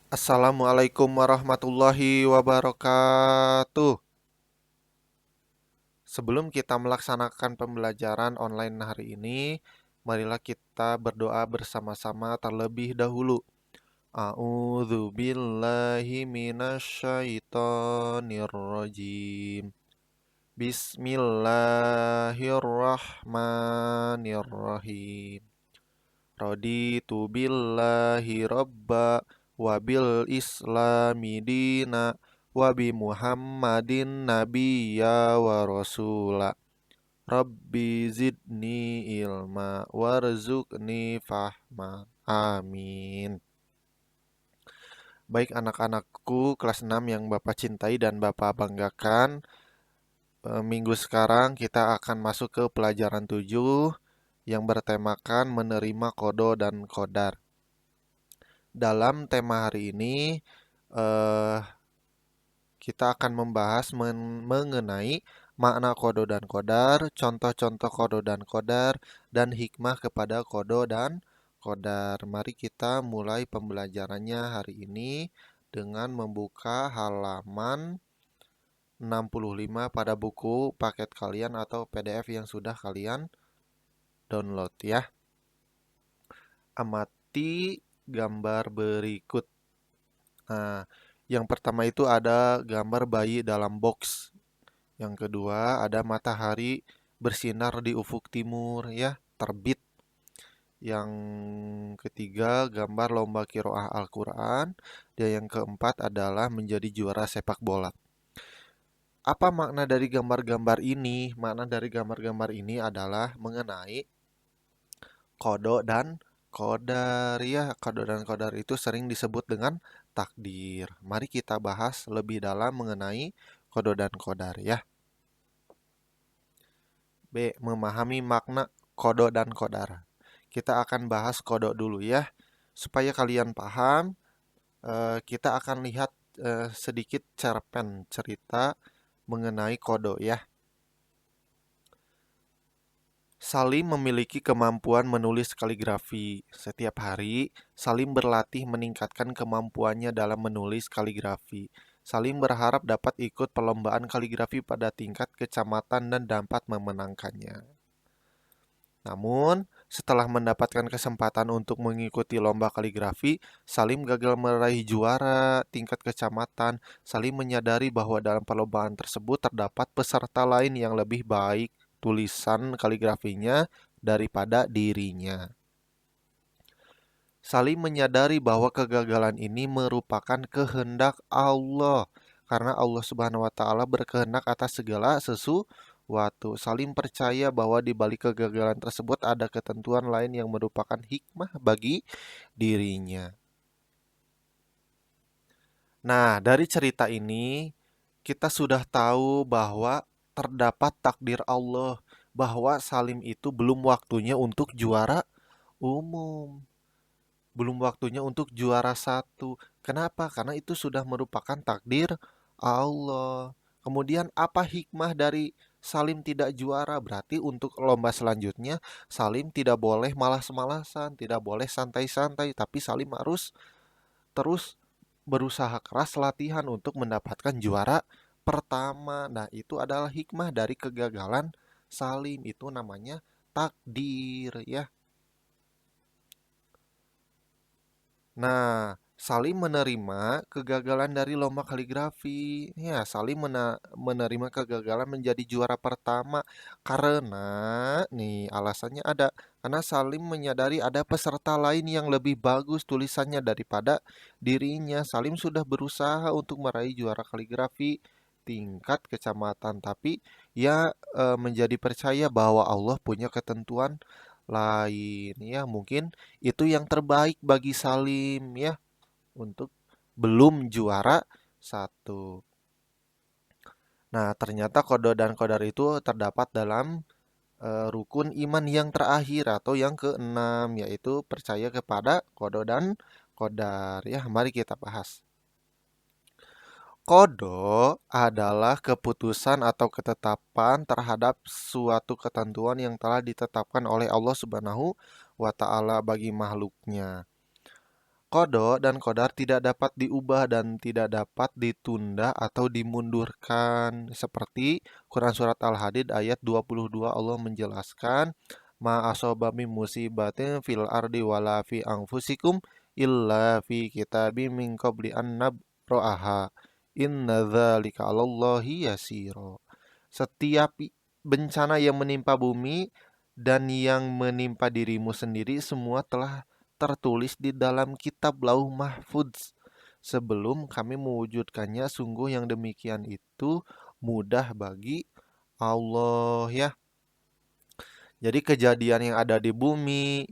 Assalamualaikum warahmatullahi wabarakatuh. Sebelum kita melaksanakan pembelajaran online hari ini, marilah kita berdoa bersama-sama terlebih dahulu. A'udzu billahi minasyaitonir rajim. Bismillahirrahmanirrahim. Raditu billahi robba wabil islami dina wabi muhammadin nabiyya wa rasula. Rabbi zidni ilma warzuqni fahma. Amin. Baik anak-anakku kelas 6 yang Bapak cintai dan Bapak banggakan, minggu sekarang kita akan masuk ke pelajaran 7 yang bertemakan menerima kodo dan kodar. Dalam tema hari ini, eh, kita akan membahas mengenai makna kodo dan kodar, contoh-contoh kodo dan kodar, dan hikmah kepada kodo dan kodar. Mari kita mulai pembelajarannya hari ini dengan membuka halaman 65 pada buku paket kalian atau PDF yang sudah kalian download ya. Amati gambar berikut. Nah, yang pertama itu ada gambar bayi dalam box. Yang kedua ada matahari bersinar di ufuk timur ya, terbit. Yang ketiga gambar lomba qiraah Al-Quran. Dan yang keempat adalah menjadi juara sepak bola. Apa makna dari gambar-gambar ini? Makna dari gambar-gambar ini adalah mengenai kodo dan kodar ya. Kodo dan kodar itu sering disebut dengan takdir. Mari kita bahas lebih dalam mengenai kodo dan kodar ya. B. Memahami makna kodo dan kodar. Kita akan bahas kodo dulu ya. Supaya kalian paham, kita akan lihat sedikit cerpen cerita mengenai kodo ya. Salim memiliki kemampuan menulis kaligrafi. Setiap hari, Salim berlatih meningkatkan kemampuannya dalam menulis kaligrafi. Salim berharap dapat ikut perlombaan kaligrafi pada tingkat kecamatan dan dapat memenangkannya. Namun, setelah mendapatkan kesempatan untuk mengikuti lomba kaligrafi, Salim gagal meraih juara tingkat kecamatan. Salim menyadari bahwa dalam perlombaan tersebut terdapat peserta lain yang lebih baik tulisan kaligrafinya daripada dirinya. Salim menyadari bahwa kegagalan ini merupakan kehendak Allah, karena Allah Subhanahu wa taala berkehendak atas segala sesuatu. Salim percaya bahwa di balik kegagalan tersebut ada ketentuan lain yang merupakan hikmah bagi dirinya. Nah, dari cerita ini kita sudah tahu bahwa terdapat takdir Allah, bahwa Salim itu belum waktunya untuk juara umum. Belum waktunya untuk juara satu. Kenapa? Karena itu sudah merupakan takdir Allah. Kemudian apa hikmah dari Salim tidak juara? Berarti untuk lomba selanjutnya Salim tidak boleh malas-malasan, tidak boleh santai-santai, tapi Salim harus terus berusaha keras latihan untuk mendapatkan juara pertama. Nah, itu adalah hikmah dari kegagalan Salim. Itu namanya takdir ya. Nah, Salim menerima kegagalan dari lomba kaligrafi. Ya, Salim menerima kegagalan menjadi juara pertama karena nih alasannya ada. Karena Salim menyadari ada peserta lain yang lebih bagus tulisannya daripada dirinya. Salim sudah berusaha untuk meraih juara kaligrafi tingkat kecamatan, tapi ia menjadi percaya bahwa Allah punya ketentuan lain ya. Mungkin itu yang terbaik bagi Salim ya untuk belum juara satu. Nah, ternyata kodo dan kodar itu terdapat dalam rukun iman yang terakhir atau yang keenam, yaitu percaya kepada kodo dan kodar. Ya, mari kita bahas. Kodo adalah keputusan atau ketetapan terhadap suatu ketentuan yang telah ditetapkan oleh Allah Subhanahu wa taala bagi makhluknya. Qada dan qadar tidak dapat diubah dan tidak dapat ditunda atau dimundurkan. Seperti Quran Surat Al-Hadid ayat 22 Allah menjelaskan, Ma asoba min musibatin fil ardi wala fi anfusikum illa fi kitabim min qabli an nabra'aha. Inna dzalika 'alallahi yasiro. Setiap bencana yang menimpa bumi dan yang menimpa dirimu sendiri semua telah tertulis di dalam kitab Lauh Mahfudz sebelum kami mewujudkannya. Sungguh yang demikian itu mudah bagi Allah ya. Jadi kejadian yang ada di bumi,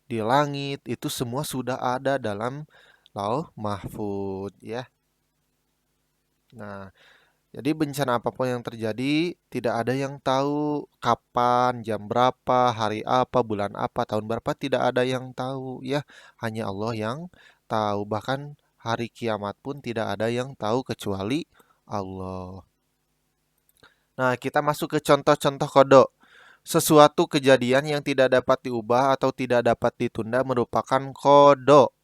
di langit itu semua sudah ada dalam Lauh Mahfudz ya. Nah, jadi bencana apapun yang terjadi, tidak ada yang tahu kapan, jam berapa, hari apa, bulan apa, tahun berapa, tidak ada yang tahu ya. Hanya Allah yang tahu. Bahkan hari kiamat pun tidak ada yang tahu kecuali Allah. Nah, kita masuk ke contoh-contoh kodok. Sesuatu kejadian yang tidak dapat diubah atau tidak dapat ditunda merupakan kodok.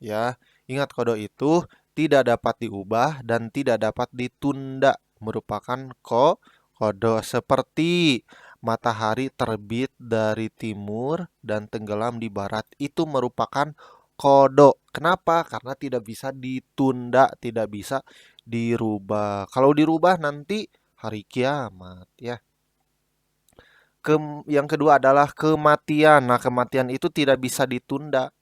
Ya, ingat kodok itu tidak dapat diubah dan tidak dapat ditunda, merupakan kodok. Seperti matahari terbit dari timur dan tenggelam di barat, itu merupakan kodok. Kenapa? Karena tidak bisa ditunda, tidak bisa dirubah. Kalau dirubah nanti hari kiamat ya. Yang kedua adalah kematian. Nah, kematian itu tidak bisa ditunda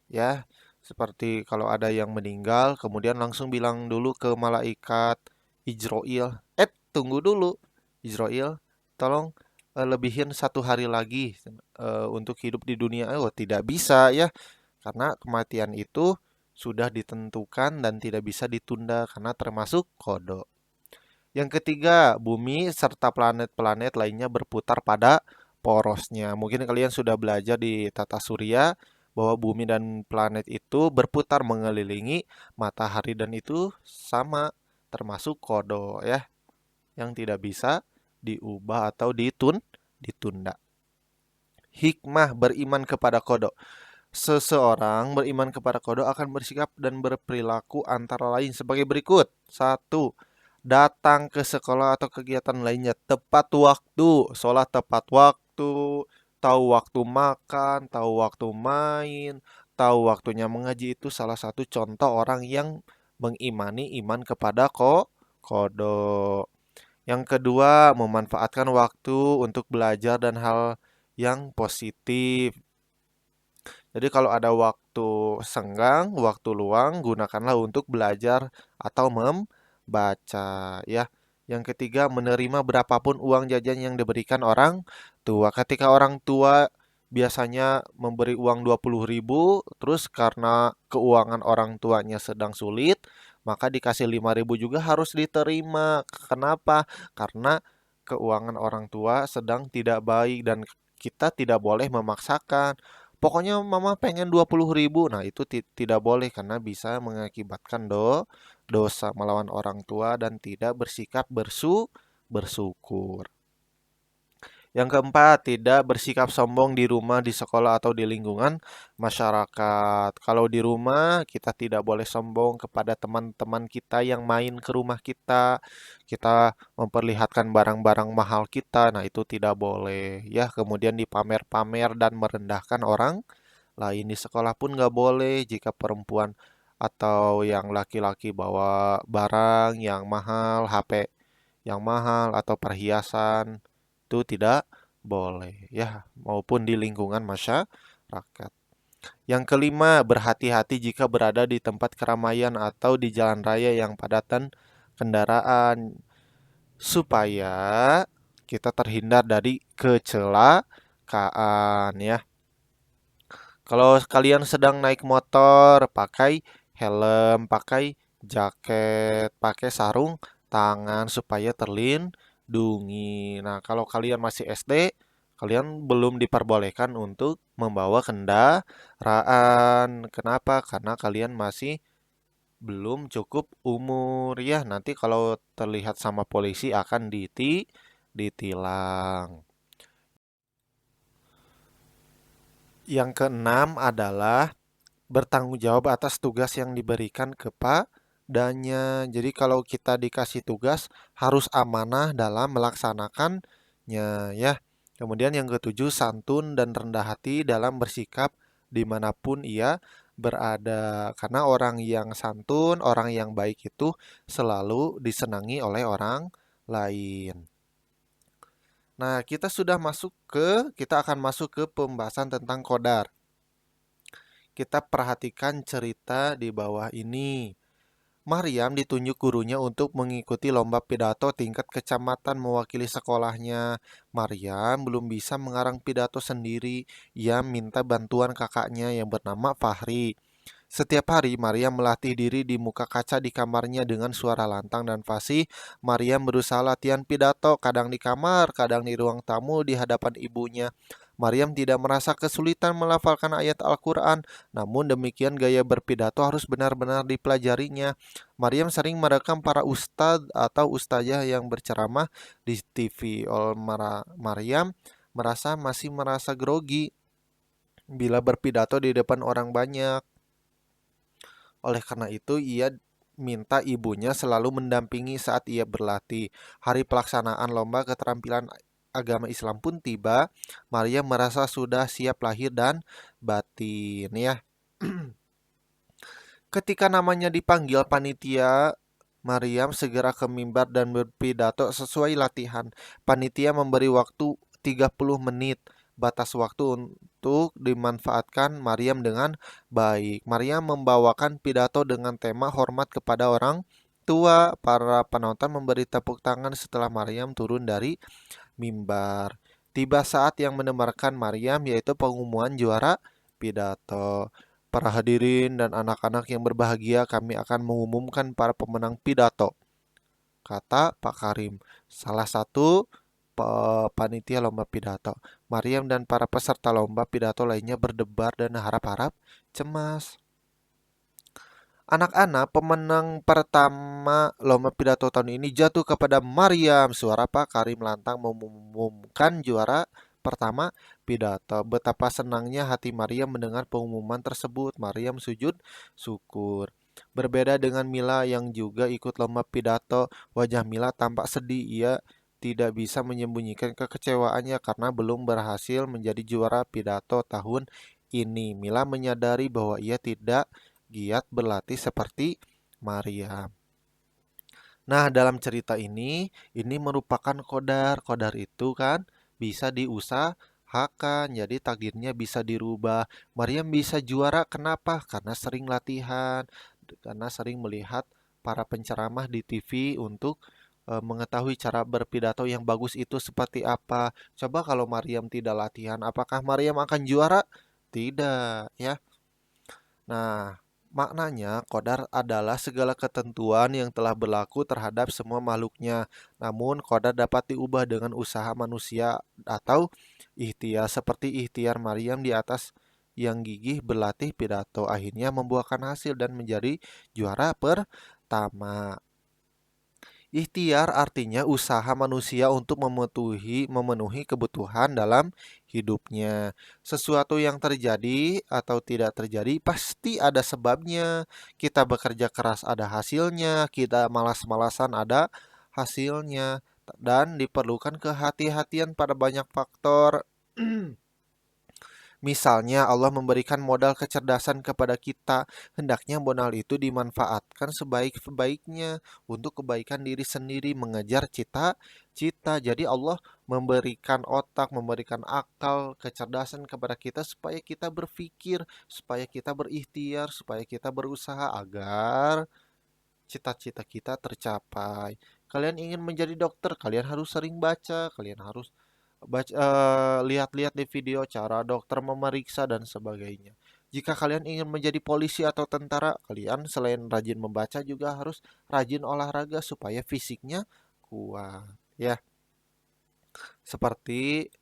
ya. Seperti kalau ada yang meninggal, kemudian langsung bilang dulu ke malaikat Ijroil, tunggu dulu Ijroil, tolong lebihin 1 hari lagi untuk hidup di dunia. Oh, tidak bisa ya, karena kematian itu sudah ditentukan dan tidak bisa ditunda karena termasuk kodok. Yang ketiga, bumi serta planet-planet lainnya berputar pada porosnya. Mungkin kalian sudah belajar di tata surya bahwa bumi dan planet itu berputar mengelilingi matahari dan itu sama termasuk kodo ya, yang tidak bisa diubah atau ditunda. Hikmah beriman kepada kodo. Seseorang beriman kepada kodok akan bersikap dan berperilaku antara lain sebagai berikut. 1. Datang ke sekolah atau kegiatan lainnya tepat waktu, sholat tepat waktu, tahu waktu makan, tahu waktu main, tahu waktunya mengaji. Itu salah satu contoh orang yang mengimani iman kepada kodok. Yang kedua, memanfaatkan waktu untuk belajar dan hal yang positif. Jadi kalau ada waktu senggang, waktu luang, gunakanlah untuk belajar atau membaca ya. Yang ketiga, menerima berapapun uang jajan yang diberikan orang tua. Ketika orang tua biasanya memberi uang 20.000, terus karena keuangan orang tuanya sedang sulit, maka dikasih 5.000 juga harus diterima. Kenapa? Karena keuangan orang tua sedang tidak baik dan kita tidak boleh memaksakan. Pokoknya mama pengen 20.000. Nah itu tidak boleh karena bisa mengakibatkan dosa melawan orang tua dan tidak bersikap bersyukur. Yang keempat, tidak bersikap sombong di rumah, di sekolah, atau di lingkungan masyarakat. Kalau di rumah, kita tidak boleh sombong kepada teman-teman kita yang main ke rumah kita. Kita memperlihatkan barang-barang mahal kita, nah itu tidak boleh. Ya, kemudian dipamer-pamer dan merendahkan orang lain. Di sekolah pun nggak boleh jika perempuan atau yang laki-laki bawa barang yang mahal, HP yang mahal, atau perhiasan itu tidak boleh ya, maupun di lingkungan masyarakat. Yang kelima, berhati-hati jika berada di tempat keramaian atau di jalan raya yang padatan kendaraan supaya kita terhindar dari kecelakaan ya. Kalau kalian sedang naik motor, pakai helm, pakai jaket, pakai sarung tangan supaya terlindungi. Nah, kalau kalian masih SD, kalian belum diperbolehkan untuk membawa kendaraan. Kenapa? Karena kalian masih belum cukup umur ya. Nanti kalau terlihat sama polisi akan ditilang. Yang keenam adalah bertanggung jawab atas tugas yang diberikan kepadanya. Jadi kalau kita dikasih tugas harus amanah dalam melaksanakannya ya. Kemudian yang ketujuh, santun dan rendah hati dalam bersikap dimanapun ia berada. Karena orang yang santun, orang yang baik itu selalu disenangi oleh orang lain. Nah, kita akan masuk ke pembahasan tentang qadar. Kita perhatikan cerita di bawah ini. Maryam ditunjuk gurunya untuk mengikuti lomba pidato tingkat kecamatan mewakili sekolahnya. Maryam belum bisa mengarang pidato sendiri. Ia minta bantuan kakaknya yang bernama Fahri. Setiap hari Maryam melatih diri di muka kaca di kamarnya dengan suara lantang dan fasih. Maryam berusaha latihan pidato, kadang di kamar, kadang di ruang tamu di hadapan ibunya. Maryam tidak merasa kesulitan melafalkan ayat Al-Quran, namun demikian gaya berpidato harus benar-benar dipelajarinya. Maryam sering merekam para ustadz atau ustazah yang berceramah di TV. Maryam masih merasa grogi bila berpidato di depan orang banyak. Oleh karena itu, ia minta ibunya selalu mendampingi saat ia berlatih. Hari pelaksanaan lomba keterampilan agama Islam pun tiba. Maria merasa sudah siap lahir dan batin ya. Ketika namanya dipanggil panitia, Maryam segera ke mimbar dan berpidato sesuai latihan. Panitia memberi waktu 30 menit. Batas waktu untuk dimanfaatkan Maryam dengan baik. Maryam membawakan pidato dengan tema hormat kepada orang tua. Para penonton memberi tepuk tangan setelah Maryam turun dari mimbar. Tiba saat yang mendengarkan Maryam, yaitu pengumuman juara pidato. Para hadirin dan anak-anak yang berbahagia, kami akan mengumumkan para pemenang pidato, kata Pak Karim, salah satu panitia lomba pidato. Maryam dan para peserta lomba pidato lainnya berdebar dan harap-harap cemas. Anak-anak, pemenang pertama lomba pidato tahun ini jatuh kepada Maryam. Suara Pak Karim lantang mengumumkan juara pertama pidato. Betapa senangnya hati Maryam mendengar pengumuman tersebut. Maryam sujud syukur. Berbeda dengan Mila yang juga ikut lomba pidato, wajah Mila tampak sedih. Ia tidak bisa menyembunyikan kekecewaannya karena belum berhasil menjadi juara pidato tahun ini. Mila menyadari bahwa ia tidak giat berlatih seperti Maria. Nah, dalam cerita ini merupakan qadar. Qadar itu kan bisa diusahakan, jadi takdirnya bisa dirubah. Maryam bisa juara, kenapa? Karena sering latihan, karena sering melihat para penceramah di TV untuk mengetahui cara berpidato yang bagus itu seperti apa. Coba kalau Maryam tidak latihan, apakah Maryam akan juara? Tidak, ya. Nah, maknanya qadar adalah segala ketentuan yang telah berlaku terhadap semua makhluknya. Namun qadar dapat diubah dengan usaha manusia atau ikhtiar, seperti ikhtiar Maryam di atas yang gigih berlatih pidato akhirnya membuahkan hasil dan menjadi juara pertama. Ikhtiar artinya usaha manusia untuk memenuhi kebutuhan dalam hidupnya. Sesuatu yang terjadi atau tidak terjadi pasti ada sebabnya. Kita bekerja keras ada hasilnya, kita malas-malasan ada hasilnya, dan diperlukan kehati-hatian pada banyak faktor. Misalnya Allah memberikan modal kecerdasan kepada kita, hendaknya modal itu dimanfaatkan sebaik-baiknya untuk kebaikan diri sendiri, mengejar cita-cita. Jadi Allah memberikan otak, memberikan akal, kecerdasan kepada kita supaya kita berpikir, supaya kita berikhtiar, supaya kita berusaha agar cita-cita kita tercapai. Kalian ingin menjadi dokter, kalian harus sering baca, kalian harus lihat-lihat di video cara dokter memeriksa dan sebagainya. Jika kalian ingin menjadi polisi atau tentara, kalian selain rajin membaca juga harus rajin olahraga supaya fisiknya kuat. Ya, seperti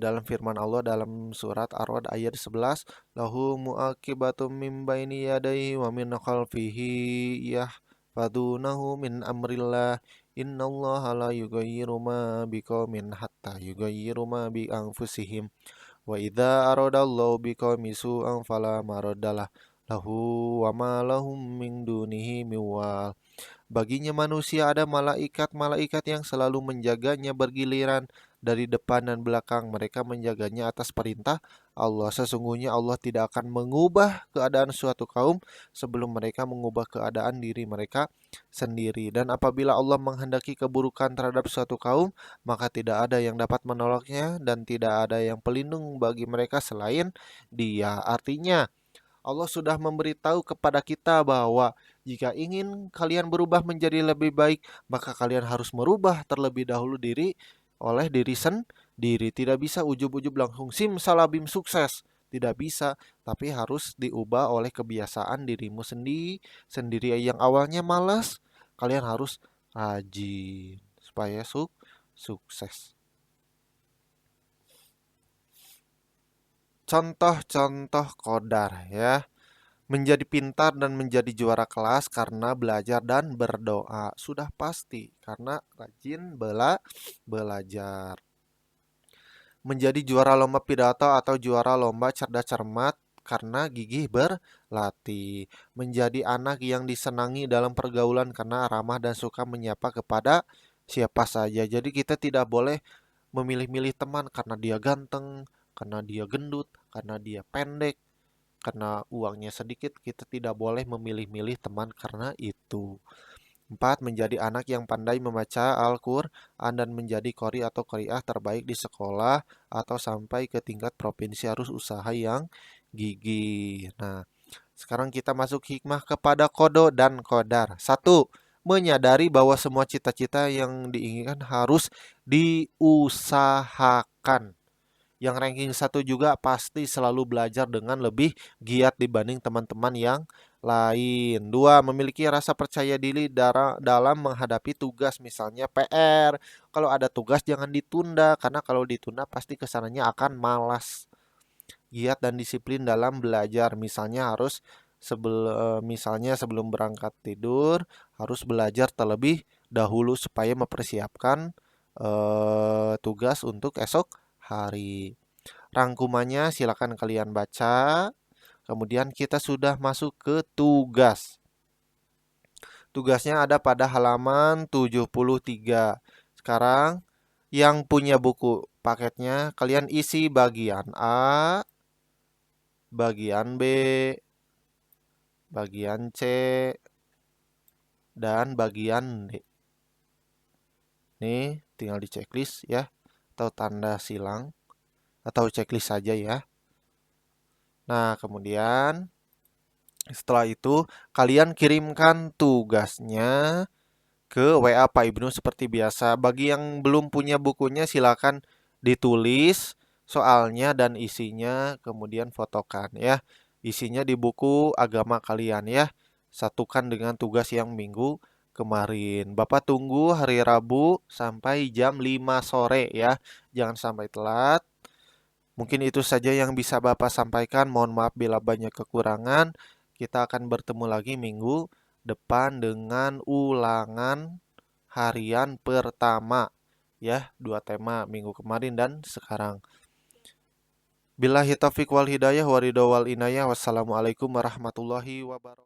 dalam firman Allah dalam surat Ar-Ra'd ayat 11, lahu muaqibatum min baini yadayhi wa min khalfihi yahfadunahu min amrillah. Innallaha la yughayyiru ma biqaumin hatta yughayyiru ma bi anfusihim. Wa idza aradallahu biqaumin su'an fala maraddalah lahu wa ma lahum min dunihi min wal. Baginya manusia ada malaikat-malaikat yang selalu menjaganya bergiliran dari depan dan belakang. Mereka menjaganya atas perintah Allah. Sesungguhnya Allah tidak akan mengubah keadaan suatu kaum sebelum mereka mengubah keadaan diri mereka sendiri. Dan apabila Allah menghendaki keburukan terhadap suatu kaum, maka tidak ada yang dapat menolaknya dan tidak ada yang pelindung bagi mereka selain Dia. Artinya, Allah sudah memberitahu kepada kita bahwa jika ingin kalian berubah menjadi lebih baik, maka kalian harus merubah terlebih dahulu diri oleh diri sendiri. Tidak bisa ujub-ujub langsung simsalabim sukses. Tidak bisa, tapi harus diubah oleh kebiasaan dirimu sendiri yang awalnya malas, kalian harus rajin supaya sukses. Contoh-contoh qadar ya. Menjadi pintar dan menjadi juara kelas karena belajar dan berdoa. Sudah pasti karena rajin belajar. Menjadi juara lomba pidato atau juara lomba cerdas cermat karena gigih berlatih. Menjadi anak yang disenangi dalam pergaulan karena ramah dan suka menyapa kepada siapa saja. Jadi kita tidak boleh memilih-milih teman karena dia ganteng, karena dia gendut, karena dia pendek, karena uangnya sedikit. Kita tidak boleh memilih-milih teman karena itu. 4. Menjadi anak yang pandai membaca Al-Quran dan menjadi qori atau qoriah terbaik di sekolah atau sampai ke tingkat provinsi harus usaha yang gigih. Nah, sekarang kita masuk hikmah kepada kodo dan kodar. 1. Menyadari bahwa semua cita-cita yang diinginkan harus diusahakan. Yang ranking 1 juga pasti selalu belajar dengan lebih giat dibanding teman-teman yang lain. 2. Memiliki rasa percaya diri dalam menghadapi tugas, misalnya PR. Kalau ada tugas jangan ditunda, karena kalau ditunda pasti kesananya akan malas. Giat dan disiplin dalam belajar, misalnya sebelum berangkat tidur harus belajar terlebih dahulu supaya mempersiapkan tugas untuk esok hari. Rangkumannya silakan kalian baca. Kemudian kita sudah masuk ke tugas. Tugasnya ada pada halaman 73. Sekarang yang punya buku paketnya, kalian isi bagian A, bagian B, bagian C, dan bagian D. Nih, tinggal di checklist ya, atau tanda silang, atau checklist saja ya. Nah, kemudian setelah itu kalian kirimkan tugasnya ke WA Pak Ibnu seperti biasa. Bagi yang belum punya bukunya silakan ditulis soalnya dan isinya, kemudian fotokan ya. Isinya di buku agama kalian ya. Satukan dengan tugas yang minggu kemarin. Bapak tunggu hari Rabu sampai jam 5 sore ya. Jangan sampai telat. Mungkin itu saja yang bisa Bapak sampaikan. Mohon maaf bila banyak kekurangan. Kita akan bertemu lagi minggu depan dengan ulangan harian pertama. Ya, 2 tema minggu kemarin dan sekarang. Billahi taufiq wal hidayah wa ridha wal inayah. Wassalamualaikum warahmatullahi wabarakatuh.